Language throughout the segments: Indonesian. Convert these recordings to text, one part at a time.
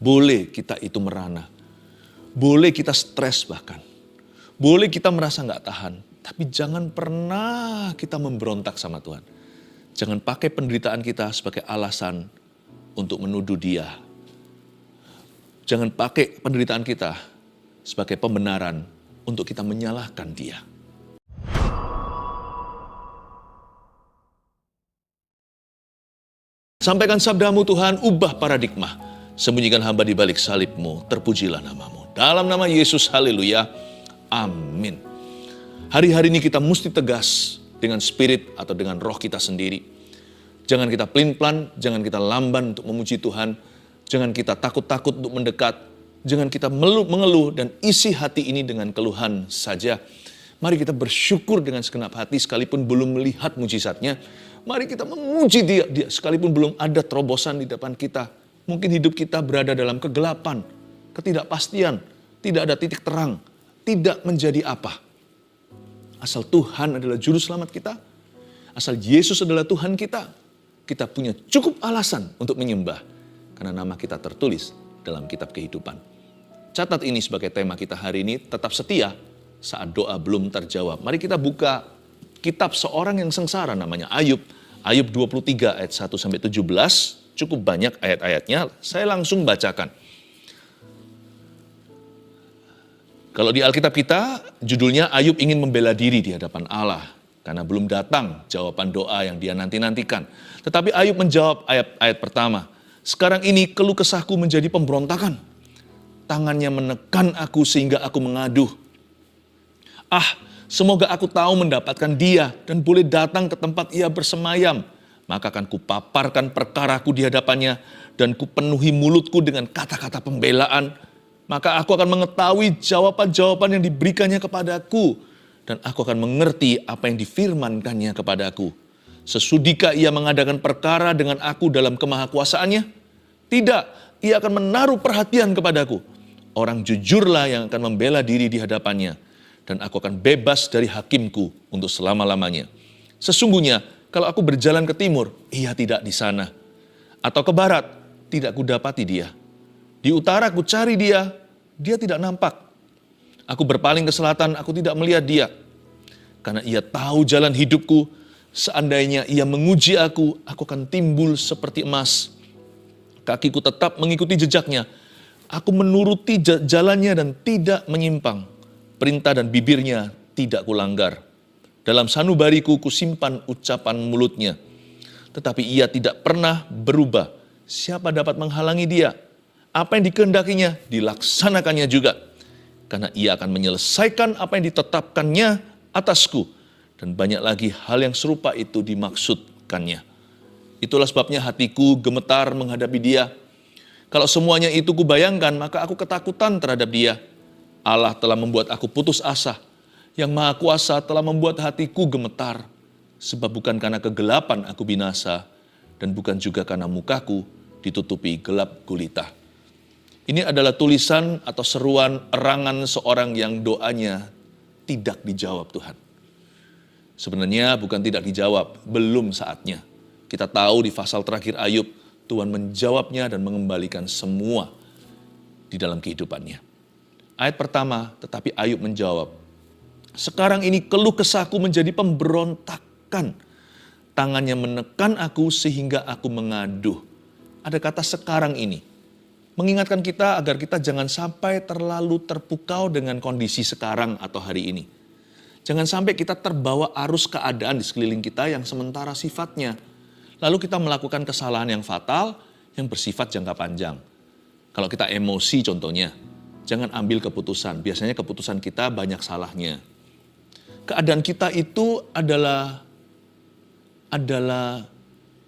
Boleh kita itu merana. Boleh kita stres bahkan. Boleh kita merasa nggak tahan. Tapi jangan pernah kita memberontak sama Tuhan. Jangan pakai penderitaan kita sebagai alasan untuk menuduh Dia. Jangan pakai penderitaan kita sebagai pembenaran untuk kita menyalahkan Dia. Sampaikan sabdamu Tuhan, ubah paradigma. Sembunyikan hamba di balik salib-Mu, terpujilah nama-Mu. Dalam nama Yesus, haleluya, amin. Hari-hari ini kita mesti tegas dengan spirit atau dengan roh kita sendiri. Jangan kita pelin-pelan, jangan kita lamban untuk memuji Tuhan. Jangan kita takut-takut untuk mendekat. Jangan kita mengeluh dan isi hati ini dengan keluhan saja. Mari kita bersyukur dengan segenap hati sekalipun belum melihat mujizatnya. Mari kita memuji Dia sekalipun belum ada terobosan di depan kita. Mungkin hidup kita berada dalam kegelapan, ketidakpastian, tidak ada titik terang, tidak menjadi apa. Asal Tuhan adalah juru selamat kita, asal Yesus adalah Tuhan kita, kita punya cukup alasan untuk menyembah. Karena nama kita tertulis dalam kitab kehidupan. Catat ini sebagai tema kita hari ini, tetap setia saat doa belum terjawab. Mari kita buka kitab seorang yang sengsara namanya Ayub. Ayub 23 ayat 1-17, cukup banyak ayat-ayatnya, saya langsung bacakan. Kalau di Alkitab kita, judulnya Ayub ingin membela diri di hadapan Allah. Karena belum datang jawaban doa yang dia nanti-nantikan. Tetapi Ayub menjawab ayat pertama. Sekarang ini keluh kesahku menjadi pemberontakan. Tangannya menekan aku sehingga aku mengaduh. Semoga aku tahu mendapatkan Dia dan boleh datang ke tempat Ia bersemayam. Maka akan kupaparkan perkaraku di hadapannya dan kupenuhi mulutku dengan kata-kata pembelaan. Maka aku akan mengetahui jawaban-jawaban yang diberikannya kepadaku. Dan aku akan mengerti apa yang difirmankannya kepadaku. Sesudikah Ia mengadakan perkara dengan aku dalam kemahakuasaannya? Tidak, Ia akan menaruh perhatian kepadaku. Orang jujurlah yang akan membela diri di hadapannya. Dan aku akan bebas dari hakimku untuk selama-lamanya. Sesungguhnya, kalau aku berjalan ke timur, Ia tidak di sana. Atau ke barat, tidak kudapati Dia. Di utara ku cari Dia, Dia tidak nampak. Aku berpaling ke selatan, aku tidak melihat Dia. Karena Ia tahu jalan hidupku, seandainya Ia menguji aku akan timbul seperti emas. Kakiku tetap mengikuti jejaknya. Aku menuruti jalannya dan tidak menyimpang. Perintah dan bibirnya tidak kulanggar. Dalam sanubariku kusimpan ucapan mulutnya. Tetapi Ia tidak pernah berubah. Siapa dapat menghalangi Dia? Apa yang dikehendakinya dilaksanakannya juga. Karena Ia akan menyelesaikan apa yang ditetapkannya atasku. Dan banyak lagi hal yang serupa itu dimaksudkannya. Itulah sebabnya hatiku gemetar menghadapi Dia. Kalau semuanya itu kubayangkan, maka aku ketakutan terhadap Dia. Allah telah membuat aku putus asa. Yang Maha Kuasa telah membuat hatiku gemetar. Sebab bukan karena kegelapan aku binasa. Dan bukan juga karena mukaku ditutupi gelap gulita. Ini adalah tulisan atau seruan erangan seorang yang doanya tidak dijawab Tuhan. Sebenarnya bukan tidak dijawab, belum saatnya. Kita tahu di pasal terakhir Ayub, Tuhan menjawabnya dan mengembalikan semua di dalam kehidupannya. Ayat pertama, tetapi Ayub menjawab, sekarang ini keluh kesahku menjadi pemberontakan. Tangannya menekan aku sehingga aku mengaduh. Ada kata sekarang ini. Mengingatkan kita agar kita jangan sampai terlalu terpukau dengan kondisi sekarang atau hari ini. Jangan sampai kita terbawa arus keadaan di sekeliling kita yang sementara sifatnya. Lalu kita melakukan kesalahan yang fatal yang bersifat jangka panjang. Kalau kita emosi contohnya, jangan ambil keputusan. Biasanya keputusan kita banyak salahnya. Keadaan kita itu adalah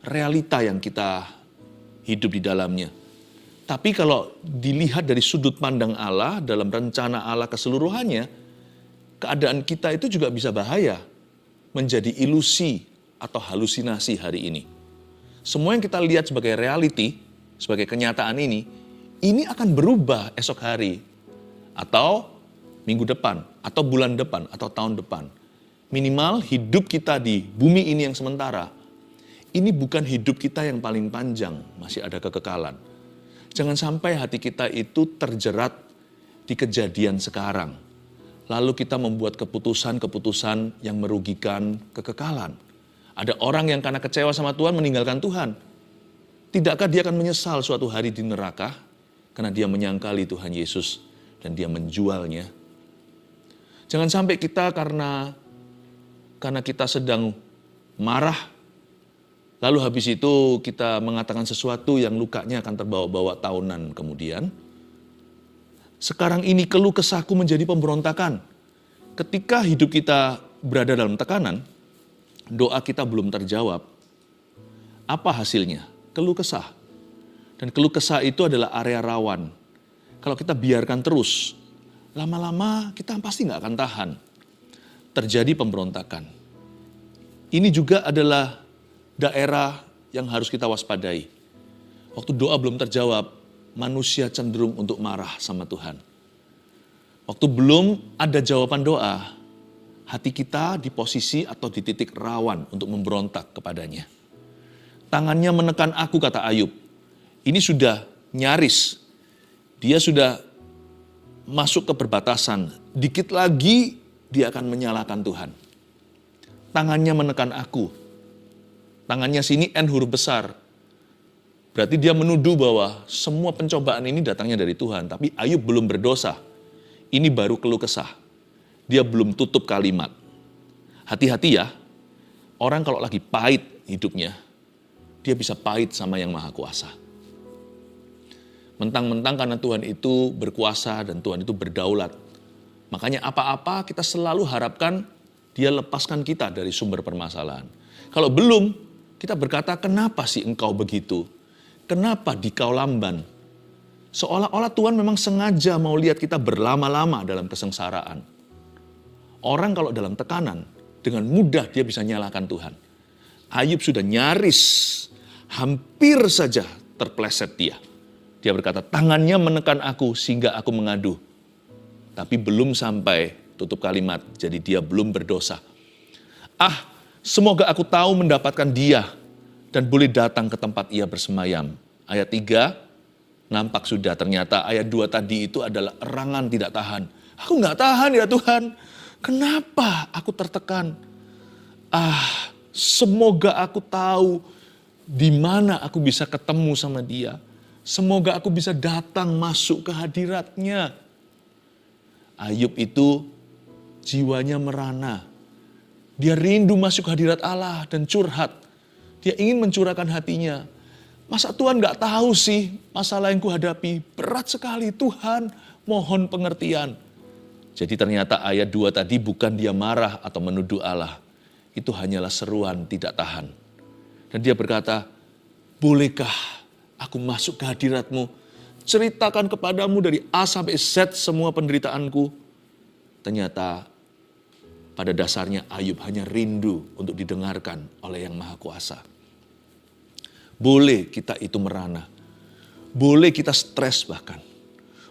realita yang kita hidup di dalamnya. Tapi kalau dilihat dari sudut pandang Allah, dalam rencana Allah keseluruhannya, keadaan kita itu juga bisa bahaya, menjadi ilusi atau halusinasi hari ini. Semua yang kita lihat sebagai reality, sebagai kenyataan ini akan berubah esok hari, atau minggu depan, atau bulan depan, atau tahun depan. Minimal hidup kita di bumi ini yang sementara, ini bukan hidup kita yang paling panjang, masih ada kekekalan. Jangan sampai hati kita itu terjerat di kejadian sekarang. Lalu kita membuat keputusan-keputusan yang merugikan kekekalan. Ada orang yang karena kecewa sama Tuhan meninggalkan Tuhan. Tidakkah dia akan menyesal suatu hari di neraka? Karena dia menyangkali Tuhan Yesus dan dia menjualnya. Jangan sampai kita karena kita sedang marah, lalu habis itu kita mengatakan sesuatu yang lukanya akan terbawa-bawa tahunan kemudian. Sekarang ini keluh kesahku menjadi pemberontakan. Ketika hidup kita berada dalam tekanan, doa kita belum terjawab. Apa hasilnya? Keluh kesah. Dan keluh kesah itu adalah area rawan. Kalau kita biarkan terus, lama-lama kita pasti nggak akan tahan. Terjadi pemberontakan. Ini juga adalah daerah yang harus kita waspadai. Waktu doa belum terjawab, manusia cenderung untuk marah sama Tuhan. Waktu belum ada jawaban doa, hati kita di posisi atau di titik rawan untuk memberontak kepadanya. Tangannya menekan aku, kata Ayub. Ini sudah nyaris. Dia sudah masuk ke perbatasan. Dikit lagi dia akan menyalahkan Tuhan. Tangannya menekan aku. Tangannya sini N huruf besar. Berarti dia menuduh bahwa semua pencobaan ini datangnya dari Tuhan. Tapi Ayub belum berdosa. Ini baru keluh kesah. Dia belum tutup kalimat. Hati-hati ya. Orang kalau lagi pahit hidupnya, dia bisa pahit sama yang Maha Kuasa. Mentang-mentang karena Tuhan itu berkuasa dan Tuhan itu berdaulat. Makanya apa-apa kita selalu harapkan dia lepaskan kita dari sumber permasalahan. Kalau belum, kita berkata, kenapa sih engkau begitu? Kenapa dikau lamban? Seolah-olah Tuhan memang sengaja mau lihat kita berlama-lama dalam kesengsaraan. Orang kalau dalam tekanan, dengan mudah dia bisa nyalakan Tuhan. Ayub sudah nyaris, hampir saja terpleset dia. Dia berkata, tangannya menekan aku sehingga aku mengadu. Tapi belum sampai tutup kalimat, jadi dia belum berdosa. Semoga aku tahu mendapatkan dia dan boleh datang ke tempat ia bersemayam. Ayat 3, nampak sudah ternyata ayat 2 tadi itu adalah erangan tidak tahan. Aku nggak tahan ya Tuhan. Kenapa aku tertekan? Semoga aku tahu di mana aku bisa ketemu sama dia. Semoga aku bisa datang masuk ke hadiratnya. Ayub itu jiwanya merana. Dia rindu masuk ke hadirat Allah dan curhat. Dia ingin mencurahkan hatinya. Masa Tuhan gak tahu sih masalah yang kuhadapi? Berat sekali Tuhan, mohon pengertian. Jadi ternyata ayat 2 tadi bukan dia marah atau menuduh Allah. Itu hanyalah seruan tidak tahan. Dan dia berkata, bolehkah aku masuk ke hadiratmu? Ceritakan kepadamu dari A sampai Z semua penderitaanku. Ternyata pada dasarnya Ayub hanya rindu untuk didengarkan oleh Yang Maha Kuasa. Boleh kita itu merana. Boleh kita stres bahkan.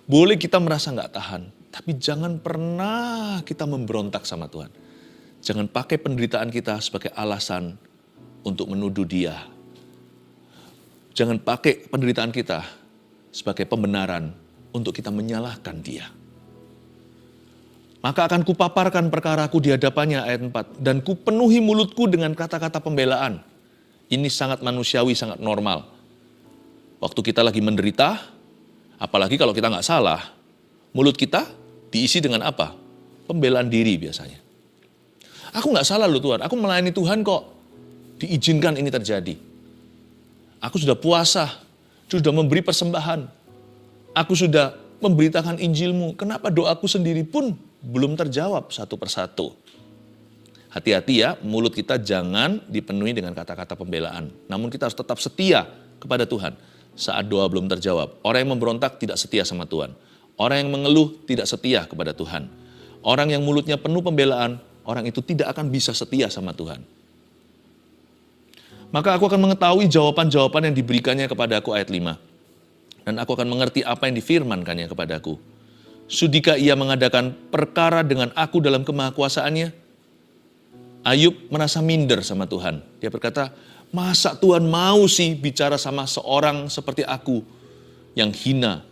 Boleh kita merasa gak tahan. Tapi jangan pernah kita memberontak sama Tuhan. Jangan pakai penderitaan kita sebagai alasan untuk menuduh dia. Jangan pakai penderitaan kita sebagai pembenaran untuk kita menyalahkan dia. Maka akan kupaparkan perkaraku di hadapannya, ayat 4. Dan kupenuhi mulutku dengan kata-kata pembelaan. Ini sangat manusiawi, sangat normal. Waktu kita lagi menderita, apalagi kalau kita nggak salah, mulut kita diisi dengan apa? Pembelaan diri biasanya. Aku nggak salah loh Tuhan, aku melayani Tuhan kok. Diizinkan ini terjadi. Aku sudah puasa, sudah memberi persembahan. Aku sudah memberitakan Injil-Mu. Kenapa doaku sendiri pun belum terjawab satu persatu? Hati-hati ya, mulut kita jangan dipenuhi dengan kata-kata pembelaan. Namun kita harus tetap setia kepada Tuhan saat doa belum terjawab. Orang yang memberontak tidak setia sama Tuhan. Orang yang mengeluh tidak setia kepada Tuhan. Orang yang mulutnya penuh pembelaan, orang itu tidak akan bisa setia sama Tuhan. Maka aku akan mengetahui jawaban-jawaban yang diberikannya kepadaku, ayat 5. Dan aku akan mengerti apa yang difirmankannya kepadaku. Sudikah ia mengadakan perkara dengan aku dalam kemahakuasaannya? Ayub merasa minder sama Tuhan. Dia berkata, masa Tuhan mau sih bicara sama seorang seperti aku? yang hina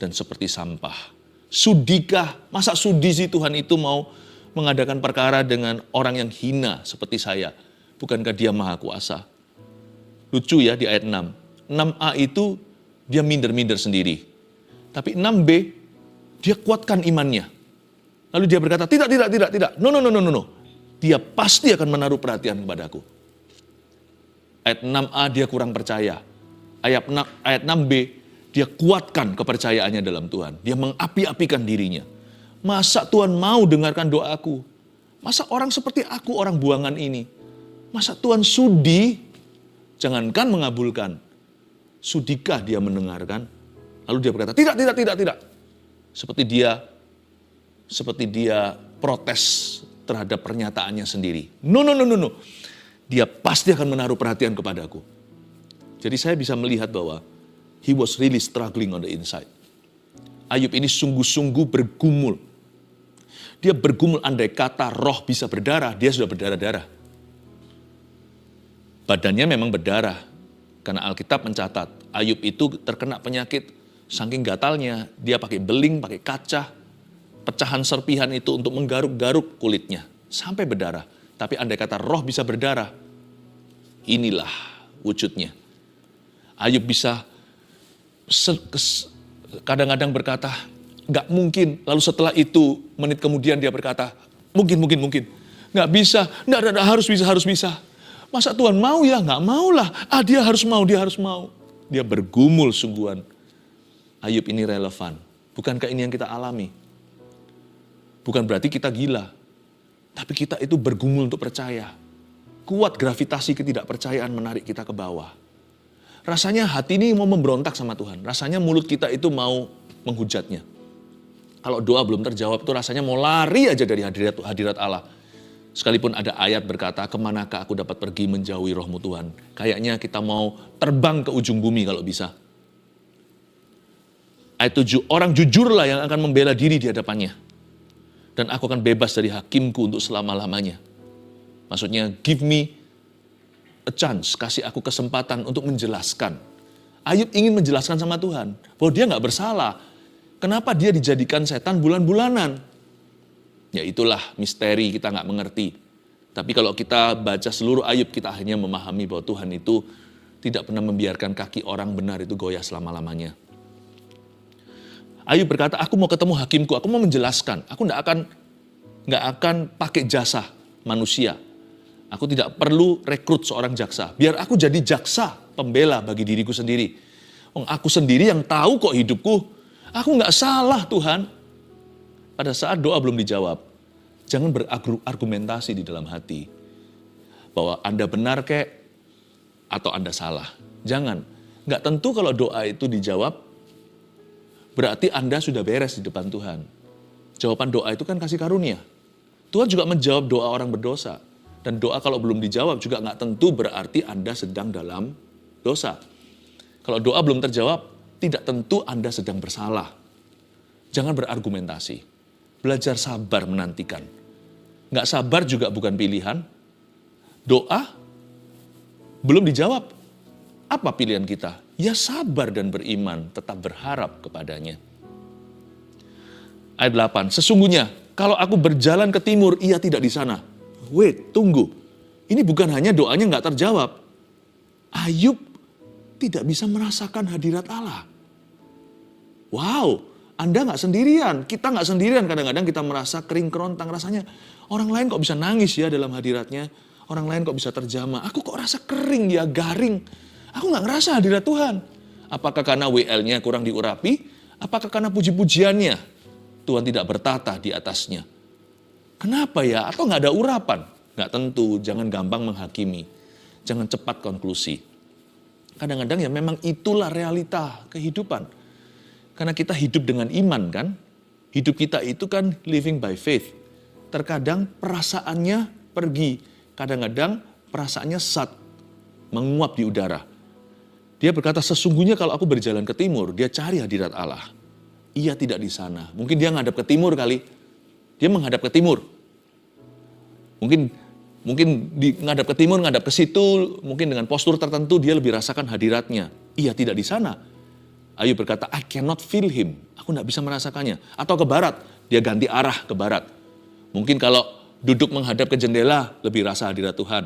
dan seperti sampah. Sudikah, masa sudi sih Tuhan itu mau mengadakan perkara dengan orang yang hina seperti saya? Bukankah dia maha kuasa? Lucu ya di ayat 6. 6a itu dia minder-minder sendiri. Tapi 6b, dia kuatkan imannya. Lalu dia berkata, tidak. No. Dia pasti akan menaruh perhatian kepadaku. Ayat 6a dia kurang percaya. Ayat 6b, dia kuatkan kepercayaannya dalam Tuhan. Dia mengapi-apikan dirinya. Masa Tuhan mau dengarkan doaku? Masa orang seperti aku, orang buangan ini? Masa Tuhan sudi? Jangankan mengabulkan. Sudikah dia mendengarkan? Lalu dia berkata, tidak. Seperti dia protes terhadap pernyataannya sendiri. No. Dia pasti akan menaruh perhatian kepadaku. Jadi saya bisa melihat bahwa he was really struggling on the inside. Ayub ini sungguh-sungguh bergumul. Dia bergumul, andai kata roh bisa berdarah, dia sudah berdarah-darah. Badannya memang berdarah. Karena Alkitab mencatat, Ayub itu terkena penyakit saking gatalnya. Dia pakai beling, pakai kaca, pecahan serpihan itu untuk menggaruk-garuk kulitnya. Sampai berdarah. Tapi andai kata roh bisa berdarah, inilah wujudnya. Ayub bisa kadang-kadang berkata, nggak mungkin. Lalu setelah itu, menit kemudian dia berkata, mungkin. Nggak bisa, nggak harus bisa. Masa Tuhan mau ya? Nggak mau lah. Dia harus mau. Dia bergumul sungguhan. Ayub ini relevan. Bukankah ini yang kita alami? Bukan berarti kita gila. Tapi kita itu bergumul untuk percaya. Kuat gravitasi ketidakpercayaan menarik kita ke bawah. Rasanya hati ini mau memberontak sama Tuhan. Rasanya mulut kita itu mau menghujatnya. Kalau doa belum terjawab itu rasanya mau lari aja dari hadirat Allah. Sekalipun ada ayat berkata, kemanakah aku dapat pergi menjauhi rohmu Tuhan. Kayaknya kita mau terbang ke ujung bumi kalau bisa. Ayat 7, orang jujurlah yang akan membela diri di hadapannya. Dan aku akan bebas dari hakimku untuk selama-lamanya. Maksudnya, give me a chance, kasih aku kesempatan untuk menjelaskan. Ayub ingin menjelaskan sama Tuhan, bahwa dia gak bersalah. Kenapa dia dijadikan setan bulan-bulanan? Ya itulah misteri, kita gak mengerti. Tapi kalau kita baca seluruh Ayub, kita hanya memahami bahwa Tuhan itu tidak pernah membiarkan kaki orang benar itu goyah selama-lamanya. Ayub berkata, aku mau ketemu hakimku, aku mau menjelaskan. Aku gak akan pakai jasa manusia. Aku tidak perlu rekrut seorang jaksa. Biar aku jadi jaksa pembela bagi diriku sendiri. Aku sendiri yang tahu kok hidupku. Aku gak salah Tuhan. Pada saat doa belum dijawab, jangan berargumentasi di dalam hati. Bahwa Anda benar kek, atau Anda salah. Jangan. Gak tentu kalau doa itu dijawab, berarti Anda sudah beres di depan Tuhan. Jawaban doa itu kan kasih karunia. Tuhan juga menjawab doa orang berdosa. Dan doa kalau belum dijawab juga gak tentu berarti Anda sedang dalam dosa. Kalau doa belum terjawab, tidak tentu Anda sedang bersalah. Jangan berargumentasi. Belajar sabar menantikan. Gak sabar juga bukan pilihan. Doa belum dijawab. Apa pilihan kita? Ya sabar dan beriman, tetap berharap kepadanya. Ayat 8, sesungguhnya kalau aku berjalan ke timur, ia tidak di sana. Wait, tunggu. Ini bukan hanya doanya gak terjawab. Ayub tidak bisa merasakan hadirat Allah. Wow. Anda gak sendirian, kita gak sendirian. Kadang-kadang kita merasa kering kerontang. Rasanya orang lain kok bisa nangis ya dalam hadiratnya. Orang lain kok bisa terjamah. Aku kok rasa kering ya, garing. Aku gak ngerasa hadirat Tuhan. Apakah karena WL-nya kurang diurapi? Apakah karena puji-pujiannya Tuhan tidak bertata di atasnya? Kenapa ya? Atau gak ada urapan? Gak tentu, jangan gampang menghakimi. Jangan cepat konklusi. Kadang-kadang ya memang itulah realita kehidupan. Karena kita hidup dengan iman kan. Hidup kita itu kan living by faith. Terkadang perasaannya pergi. Kadang-kadang perasaannya sesat. Menguap di udara. Dia berkata sesungguhnya kalau aku berjalan ke timur. Dia cari hadirat Allah. Ia tidak di sana. Mungkin dia menghadap ke timur kali. Dia menghadap ke timur. Mungkin menghadap ke timur, menghadap ke situ. Mungkin dengan postur tertentu dia lebih rasakan hadiratnya. Ia tidak di sana. Ayub berkata, I cannot feel him. Aku tidak bisa merasakannya. Atau ke barat, dia ganti arah ke barat. Mungkin kalau duduk menghadap ke jendela, lebih rasa hadirat Tuhan.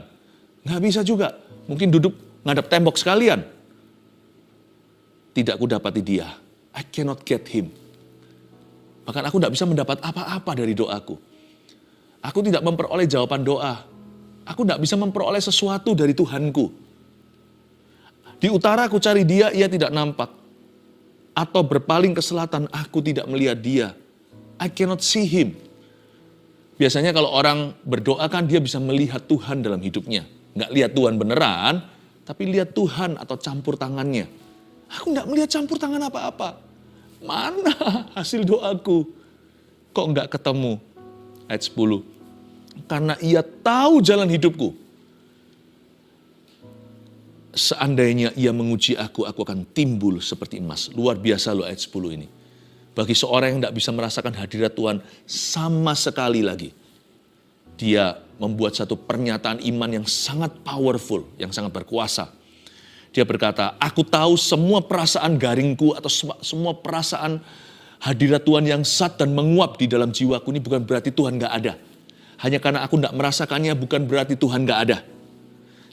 Nggak bisa juga. Mungkin duduk menghadap tembok sekalian. Tidak ku dapati dia. I cannot get him. Bahkan aku tidak bisa mendapat apa-apa dari doaku. Aku tidak memperoleh jawaban doa. Aku tidak bisa memperoleh sesuatu dari Tuhanku. Di utara aku cari dia, ia tidak nampak. Atau berpaling ke selatan, aku tidak melihat dia. I cannot see him. Biasanya kalau orang berdoa kan dia bisa melihat Tuhan dalam hidupnya. Nggak lihat Tuhan beneran, tapi lihat Tuhan atau campur tangannya. Aku nggak melihat campur tangan apa-apa. Mana hasil doaku? Kok nggak ketemu? Ayat 10. Karena ia tahu jalan hidupku. Seandainya ia menguji aku akan timbul seperti emas. Luar biasa loh ayat 10 ini. Bagi seorang yang tidak bisa merasakan hadirat Tuhan sama sekali lagi. Dia membuat satu pernyataan iman yang sangat powerful, yang sangat berkuasa. Dia berkata, aku tahu semua perasaan garingku atau semua perasaan hadirat Tuhan yang sat dan menguap di dalam jiwaku ini bukan berarti Tuhan gak ada. Hanya karena aku tidak merasakannya bukan berarti Tuhan gak ada.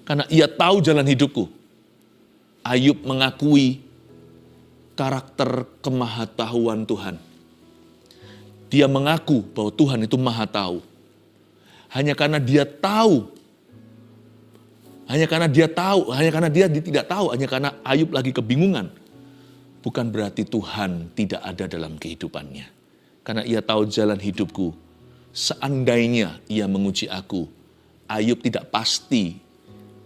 Karena ia tahu jalan hidupku. Ayub mengakui karakter kemahatauan Tuhan. Dia mengaku bahwa Tuhan itu maha tahu. Hanya karena dia tahu. Hanya karena dia tidak tahu. Hanya karena Ayub lagi kebingungan. Bukan berarti Tuhan tidak ada dalam kehidupannya. Karena ia tahu jalan hidupku. Seandainya ia menguji aku. Ayub tidak pasti.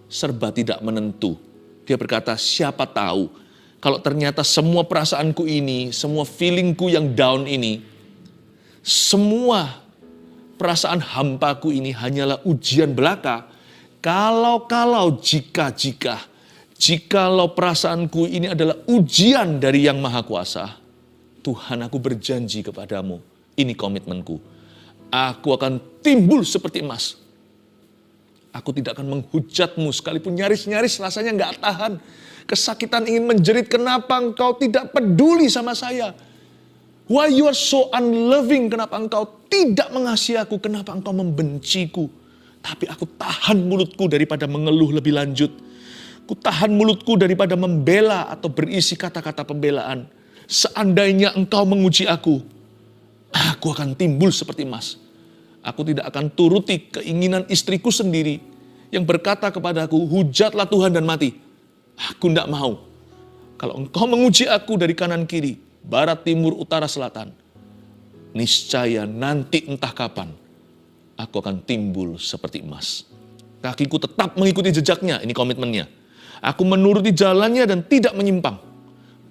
Serba tidak menentu. Dia berkata, siapa tahu kalau ternyata semua perasaanku ini, semua feelingku yang down ini, semua perasaan hampaku ini hanyalah ujian belaka. Jikalau perasaanku ini adalah ujian dari Yang Maha Kuasa, Tuhan, aku berjanji kepadamu, ini komitmenku. Aku akan timbul seperti emas. Aku tidak akan menghujatmu sekalipun nyaris-nyaris rasanya nggak tahan. Kesakitan ingin menjerit, kenapa engkau tidak peduli sama saya? Why you are so unloving? Kenapa engkau tidak mengasihi aku? Kenapa engkau membenciku? Tapi aku tahan mulutku daripada mengeluh lebih lanjut. Ku tahan mulutku daripada membela atau berisi kata-kata pembelaan. Seandainya engkau menguji aku akan timbul seperti emas. Aku tidak akan turuti keinginan istriku sendiri yang berkata kepadaku, hujatlah Tuhan dan mati. Aku tidak mau. Kalau engkau menguji aku dari kanan kiri, barat, timur, utara, selatan, niscaya nanti entah kapan, aku akan timbul seperti emas. Kakiku tetap mengikuti jejaknya, ini komitmennya. Aku menuruti jalannya dan tidak menyimpang.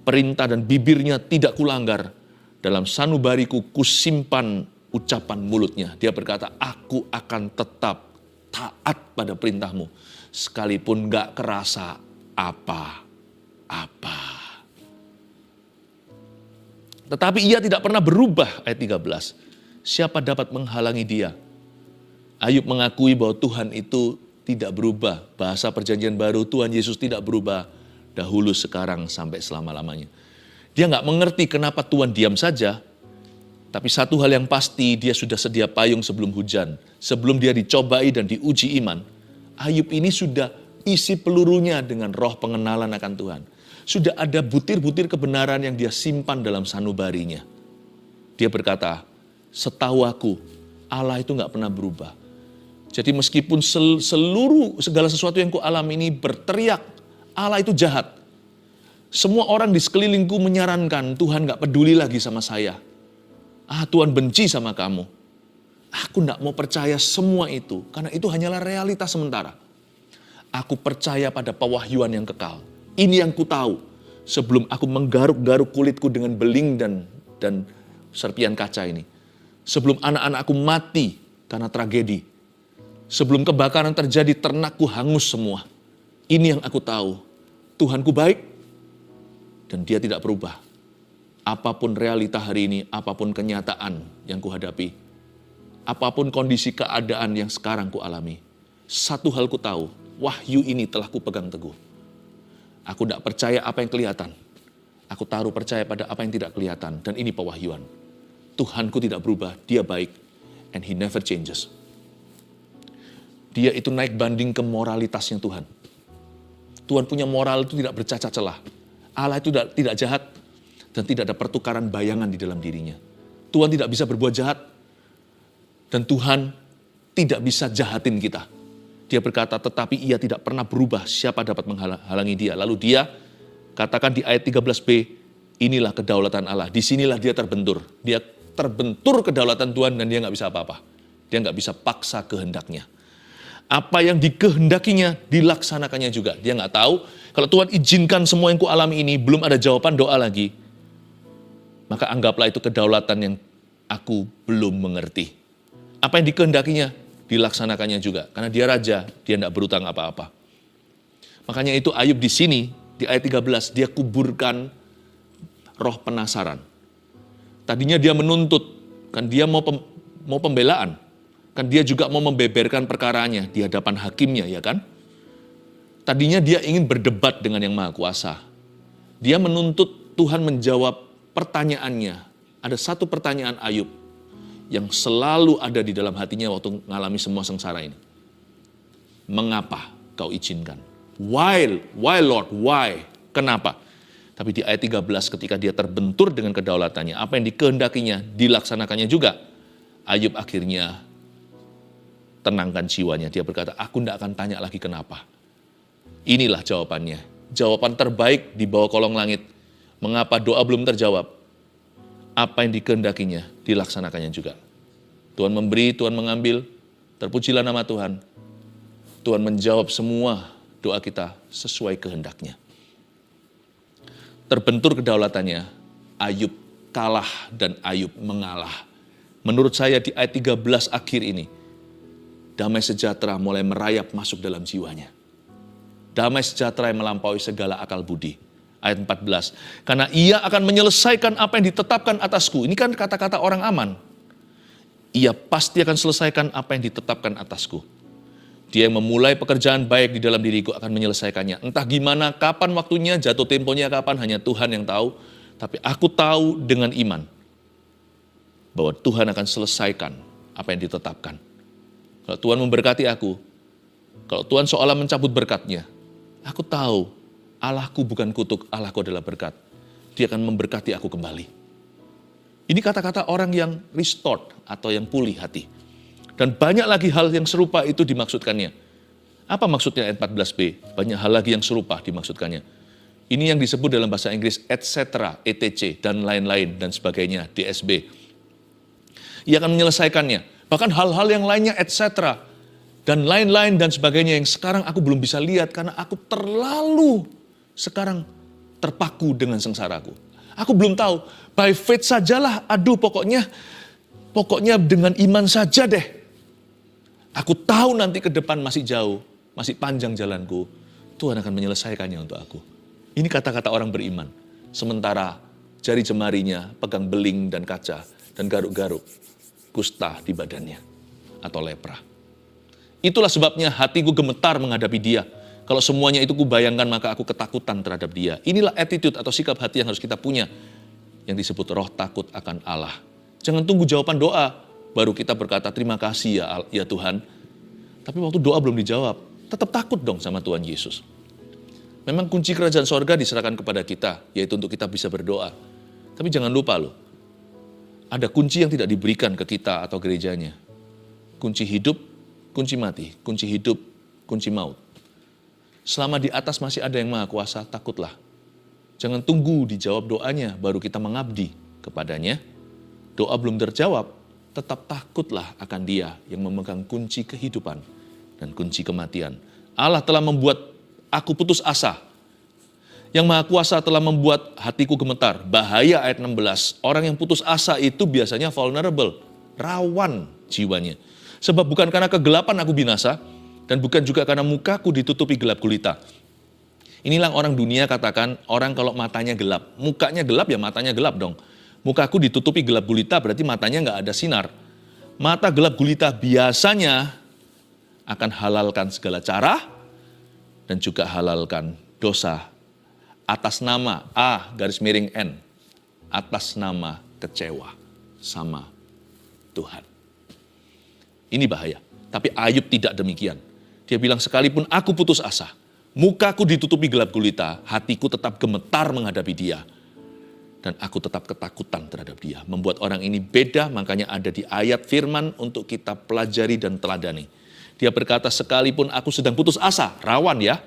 Perintah dan bibirnya tidak kulanggar. Dalam sanubariku kusimpan ucapan mulutnya. Dia berkata, aku akan tetap taat pada perintahmu. Sekalipun gak kerasa apa-apa. Tetapi ia tidak pernah berubah, ayat 13. Siapa dapat menghalangi dia? Ayub mengakui bahwa Tuhan itu tidak berubah. Bahasa perjanjian baru, Tuhan Yesus tidak berubah. Dahulu, sekarang, sampai selama-lamanya. Dia gak mengerti kenapa Tuhan diam saja. Tapi satu hal yang pasti, dia sudah sedia payung sebelum hujan. Sebelum dia dicobai dan diuji iman, Ayub ini sudah isi pelurunya dengan roh pengenalan akan Tuhan. Sudah ada butir-butir kebenaran yang dia simpan dalam sanubarinya. Dia berkata, setahu aku, Allah itu gak pernah berubah. Jadi meskipun segala sesuatu yang kualami ini berteriak, Allah itu jahat. Semua orang di sekelilingku menyarankan, Tuhan gak peduli lagi sama saya. Tuhan benci sama kamu. Aku tidak mau percaya semua itu, karena itu hanyalah realitas sementara. Aku percaya pada pewahyuan yang kekal. Ini yang ku tahu. Sebelum aku menggaruk-garuk kulitku dengan beling dan serpian kaca ini. Sebelum anak-anakku mati karena tragedi. Sebelum kebakaran terjadi, ternakku hangus semua. Ini yang aku tahu. Tuhanku baik dan dia tidak berubah. Apapun realita hari ini, apapun kenyataan yang kuhadapi, apapun kondisi keadaan yang sekarang kualami, satu hal ku tahu, wahyu ini telah kupegang teguh. Aku tidak percaya apa yang kelihatan. Aku taruh percaya pada apa yang tidak kelihatan. Dan ini pewahyuan. Tuhanku tidak berubah, dia baik. And he never changes. Dia itu naik banding ke moralitasnya Tuhan. Tuhan punya moral itu tidak bercacat celah. Allah itu tidak jahat. Dan tidak ada pertukaran bayangan di dalam dirinya. Tuhan tidak bisa berbuat jahat. Dan Tuhan tidak bisa jahatin kita. Dia berkata, tetapi ia tidak pernah berubah. Siapa dapat menghalangi dia? Lalu dia katakan di ayat 13b, inilah kedaulatan Allah. Disinilah dia terbentur. Dia terbentur kedaulatan Tuhan dan dia nggak bisa apa-apa. Dia nggak bisa paksa kehendaknya. Apa yang dikehendakinya, dilaksanakannya juga. Dia nggak tahu, kalau Tuhan izinkan semua yang kualami ini, belum ada jawaban doa lagi. Maka anggaplah itu kedaulatan yang aku belum mengerti. Apa yang dikehendakinya, dilaksanakannya juga. Karena dia raja, dia tidak berutang apa-apa. Makanya itu Ayub di sini, di ayat 13, dia kuburkan roh penasaran. Tadinya dia menuntut, kan dia mau pembelaan. Kan dia juga mau membeberkan perkaranya di hadapan hakimnya, ya kan? Tadinya dia ingin berdebat dengan yang Maha Kuasa. Dia menuntut Tuhan menjawab pertanyaannya. Ada satu pertanyaan Ayub yang selalu ada di dalam hatinya waktu mengalami semua sengsara ini. Mengapa kau izinkan? Why Lord, why? Kenapa? Tapi di ayat 13 ketika dia terbentur dengan kedaulatannya, apa yang dikehendakinya, dilaksanakannya juga. Ayub akhirnya tenangkan jiwanya. Dia berkata, aku tidak akan tanya lagi kenapa. Inilah jawabannya. Jawaban terbaik di bawah kolong langit. Mengapa doa belum terjawab? Apa yang dikehendakinya, dilaksanakannya juga. Tuhan memberi, Tuhan mengambil, terpujilah nama Tuhan. Tuhan menjawab semua doa kita sesuai kehendaknya. Terbentur kedaulatannya, Ayub kalah dan Ayub mengalah. Menurut saya di ayat 13 akhir ini, damai sejahtera mulai merayap masuk dalam jiwanya. Damai sejahtera yang melampaui segala akal budi. Ayat 14, karena ia akan menyelesaikan apa yang ditetapkan atasku. Ini kan kata-kata orang aman. Ia pasti akan selesaikan apa yang ditetapkan atasku. Dia yang memulai pekerjaan baik di dalam diriku akan menyelesaikannya. Entah gimana, kapan waktunya, jatuh temponya kapan, hanya Tuhan yang tahu. Tapi aku tahu dengan iman bahwa Tuhan akan selesaikan apa yang ditetapkan. Kalau Tuhan memberkati aku, kalau Tuhan seolah mencabut berkatnya, aku tahu Allahku bukan kutuk, Allahku adalah berkat. Dia akan memberkati aku kembali. Ini kata-kata orang yang restored atau yang pulih hati. Dan banyak lagi hal yang serupa itu dimaksudkannya. Apa maksudnya ayat 14b? Banyak hal lagi yang serupa dimaksudkannya. Ini yang disebut dalam bahasa Inggris etc., etc., dan lain-lain, dan sebagainya, DSB. Ia akan menyelesaikannya. Bahkan hal-hal yang lainnya etc., dan lain-lain, dan sebagainya yang sekarang aku belum bisa lihat karena aku terlalu sekarang terpaku dengan sengsaraku. Aku belum tahu, by faith sajalah, aduh pokoknya dengan iman saja deh. Aku tahu nanti ke depan masih jauh, masih panjang jalanku. Tuhan akan menyelesaikannya untuk aku. Ini kata-kata orang beriman. Sementara jari jemarinya pegang beling dan kaca dan garuk-garuk kusta di badannya atau lepra. Itulah sebabnya hatiku gemetar menghadapi dia. Kalau semuanya itu kubayangkan maka aku ketakutan terhadap dia. Inilah attitude atau sikap hati yang harus kita punya. Yang disebut roh takut akan Allah. Jangan tunggu jawaban doa. Baru kita berkata terima kasih ya Tuhan. Tapi waktu doa belum dijawab. Tetap takut dong sama Tuhan Yesus. Memang kunci kerajaan sorga diserahkan kepada kita. Yaitu untuk kita bisa berdoa. Tapi jangan lupa loh. Ada kunci yang tidak diberikan ke kita atau gerejanya. Kunci hidup, kunci mati. Kunci hidup, kunci maut. Selama di atas masih ada yang Maha Kuasa, takutlah. Jangan tunggu dijawab doanya, baru kita mengabdi kepadanya. Doa belum terjawab, tetap takutlah akan Dia yang memegang kunci kehidupan dan kunci kematian. Allah telah membuat aku putus asa. Yang Maha Kuasa telah membuat hatiku gemetar. Bahaya ayat 16, orang yang putus asa itu biasanya vulnerable, rawan jiwanya. Sebab bukan karena kegelapan aku binasa, dan bukan juga karena mukaku ditutupi gelap gulita. Inilah orang dunia katakan, orang kalau matanya gelap. Mukanya gelap ya matanya gelap dong. Mukaku ditutupi gelap gulita berarti matanya nggak ada sinar. Mata gelap gulita biasanya akan halalkan segala cara dan juga halalkan dosa atas nama A_N, atas nama kecewa sama Tuhan. Ini bahaya. Tapi Ayub tidak demikian. Dia bilang, sekalipun aku putus asa, mukaku ditutupi gelap gulita, hatiku tetap gemetar menghadapi dia. Dan aku tetap ketakutan terhadap dia. Membuat orang ini beda, makanya ada di ayat firman untuk kita pelajari dan teladani. Dia berkata, sekalipun aku sedang putus asa, rawan ya.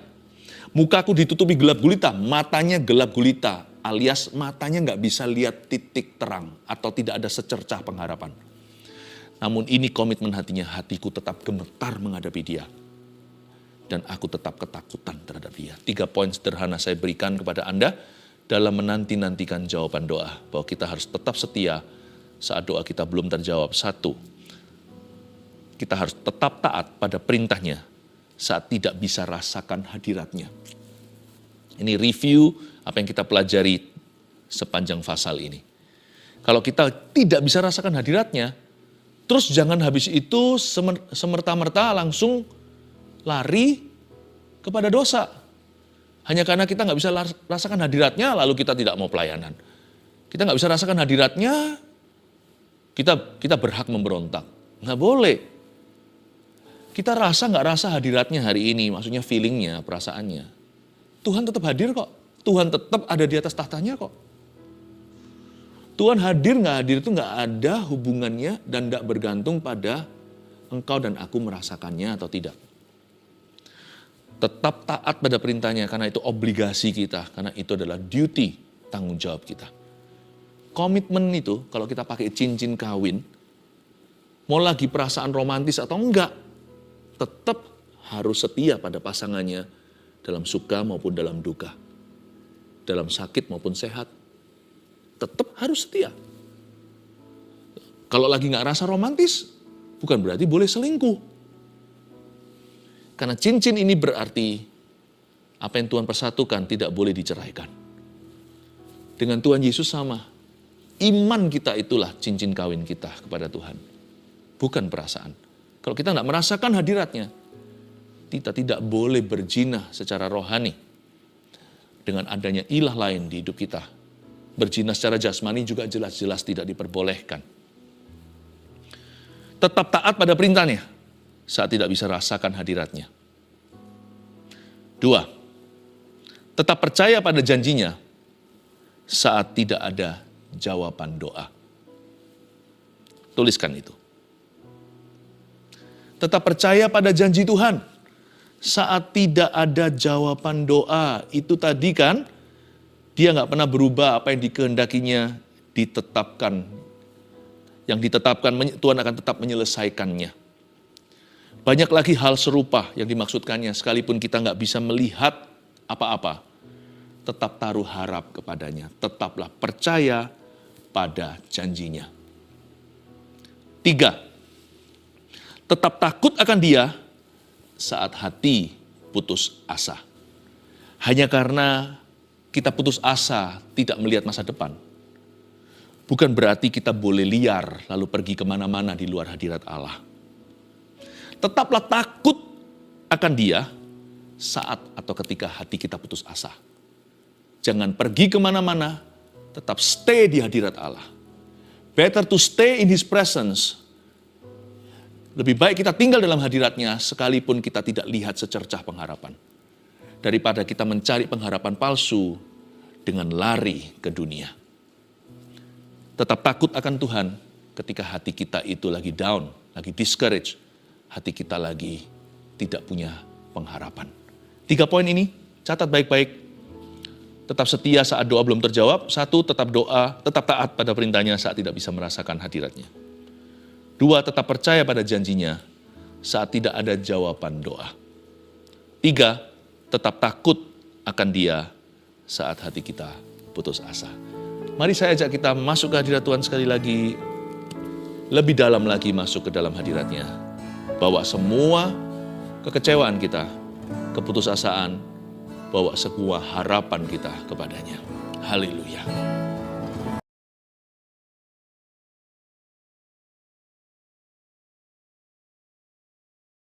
Mukaku ditutupi gelap gulita, matanya gelap gulita, alias matanya nggak bisa lihat titik terang atau tidak ada secercah pengharapan. Namun ini komitmen hatinya, hatiku tetap gemetar menghadapi dia. Dan aku tetap ketakutan terhadap dia. 3 poin sederhana saya berikan kepada Anda dalam menanti-nantikan jawaban doa. Bahwa kita harus tetap setia saat doa kita belum terjawab. 1, kita harus tetap taat pada perintahnya saat tidak bisa rasakan hadiratnya. Ini review apa yang kita pelajari sepanjang pasal ini. Kalau kita tidak bisa rasakan hadiratnya, terus jangan habis itu semerta-merta langsung lari kepada dosa. Hanya karena kita nggak bisa rasakan hadiratnya, lalu kita tidak mau pelayanan. Kita nggak bisa rasakan hadiratnya, kita berhak memberontak. Nggak boleh. Kita nggak rasa hadiratnya hari ini, maksudnya feelingnya, perasaannya. Tuhan tetap hadir kok. Tuhan tetap ada di atas tahtanya kok. Tuhan hadir nggak hadir itu nggak ada hubungannya dan nggak bergantung pada engkau dan aku merasakannya atau tidak. Tetap taat pada perintahnya karena itu obligasi kita, karena itu adalah duty, tanggung jawab kita. Komitmen itu kalau kita pakai cincin kawin, mau lagi perasaan romantis atau enggak, tetap harus setia pada pasangannya dalam suka maupun dalam duka, dalam sakit maupun sehat. Tetap harus setia. Kalau lagi nggak rasa romantis, bukan berarti boleh selingkuh. Karena cincin ini berarti apa yang Tuhan persatukan tidak boleh diceraikan. Dengan Tuhan Yesus sama. Iman kita itulah cincin kawin kita kepada Tuhan. Bukan perasaan. Kalau kita nggak merasakan hadiratnya, kita tidak boleh berzina secara rohani dengan adanya ilah lain di hidup kita. Berzina secara jasmani juga jelas-jelas tidak diperbolehkan. Tetap taat pada perintahnya saat tidak bisa rasakan hadiratnya. 2, tetap percaya pada janjinya saat tidak ada jawaban doa. Tuliskan itu. Tetap percaya pada janji Tuhan saat tidak ada jawaban doa. Itu tadi kan, dia nggak pernah berubah, apa yang dikehendakinya ditetapkan. Yang ditetapkan Tuhan akan tetap menyelesaikannya. Banyak lagi hal serupa yang dimaksudkannya, sekalipun kita nggak bisa melihat apa-apa, tetap taruh harap kepadanya, tetaplah percaya pada janjinya. 3, tetap takut akan dia saat hati putus asa. Hanya karena kita putus asa tidak melihat masa depan, bukan berarti kita boleh liar lalu pergi kemana-mana di luar hadirat Allah. Tetaplah takut akan dia saat atau ketika hati kita putus asa. Jangan pergi kemana-mana, tetap stay di hadirat Allah. Better to stay in His presence. Lebih baik kita tinggal dalam hadiratnya sekalipun kita tidak lihat secercah pengharapan. Daripada kita mencari pengharapan palsu dengan lari ke dunia. Tetap takut akan Tuhan ketika hati kita itu lagi down, lagi discouraged. Hati kita lagi tidak punya pengharapan. 3 poin ini, catat baik-baik. Tetap setia saat doa belum terjawab. 1, tetap taat pada perintahnya saat tidak bisa merasakan hadiratnya. 2, tetap percaya pada janjinya saat tidak ada jawaban doa. 3, tetap takut akan dia saat hati kita putus asa. Mari saya ajak kita masuk ke hadirat Tuhan sekali lagi. Lebih dalam lagi masuk ke dalam hadiratnya. Bawa semua kekecewaan kita, keputusasaan, bawa semua harapan kita kepadanya. Haleluya.